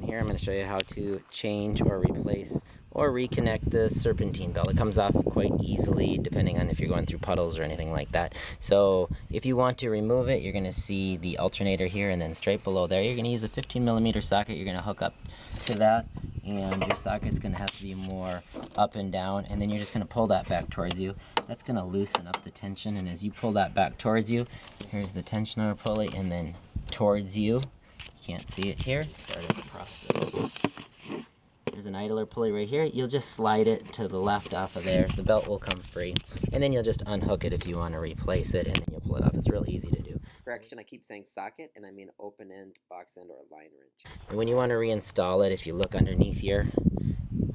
here I'm going to show you how to change or replace or reconnect the serpentine belt. It comes off quite easily depending on if you're going through puddles or anything like that. So if you want to remove it, you're going to see the alternator here, and then straight below there you're going to use a 15mm socket. You're going to hook up to that, and your socket's going to have to be more up and down, and then you're just going to pull that back towards you. That's going to loosen up the tension, and as you pull that back towards you, here's the tensioner pulley, and then towards you. You can't see it here. Start the process. There's an idler pulley right here. You'll just slide it to the left off of there. The belt will come free, and then you'll just unhook it if you want to replace it, and then you'll pull it off. It's real easy to do. Correction, I keep saying socket, and I mean open end, box end, or line wrench. And when you want to reinstall it, if you look underneath your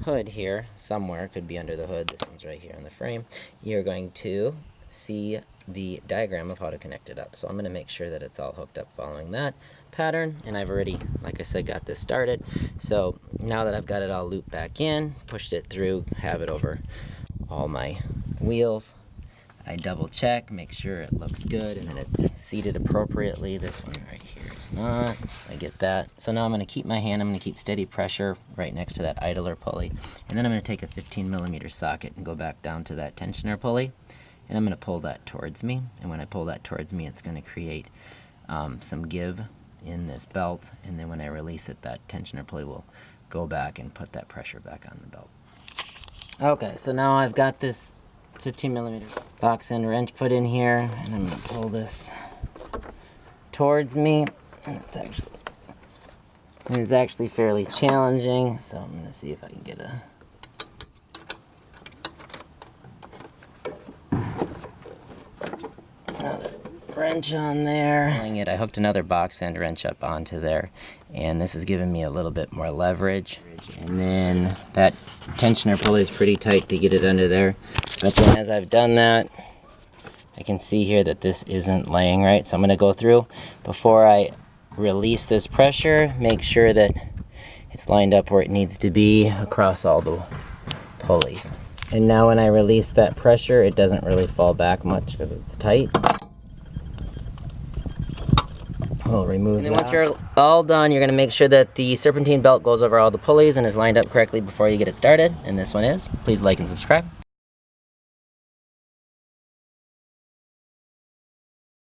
hood here, somewhere, could be under the hood, this one's right here on the frame, you're going to see the diagram of how to connect it up. So I'm going to make sure that it's all hooked up following that pattern, and I've already, like I said, got this started. So now that I've got it all looped back in, pushed it through, have it over all my wheels, I double check, make sure it looks good, and then it's seated appropriately. This one right here is not. I get that. So now I'm going to keep my hand, I'm going to keep steady pressure right next to that idler pulley, and then I'm going to take a 15mm socket and go back down to that tensioner pulley, and I'm going to pull that towards me, and when I pull that towards me, it's going to create some give in this belt, and then when I release it, that tensioner pulley will go back and put that pressure back on the belt. Okay, so now I've got this 15mm box end wrench put in here, and I'm going to pull this towards me, and it's actually fairly challenging, so I'm going to see if I can get another wrench on there. I hooked another box end wrench up onto there, and this is giving me a little bit more leverage. And then that tensioner pulley is pretty tight to get it under there. But then as I've done that, I can see here that this isn't laying right. So I'm going to go through, before I release this pressure, make sure that it's lined up where it needs to be across all the pulleys. And now when I release that pressure, it doesn't really fall back much because it's tight. We'll remove and then once you're all done, you're going to make sure that the serpentine belt goes over all the pulleys and is lined up correctly before you get it started. And this one is. Please like and subscribe.